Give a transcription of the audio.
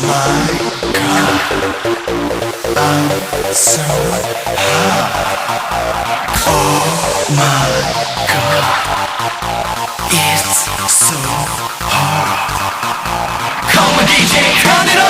So oh my god, it's so hard. Come on DJ, turn it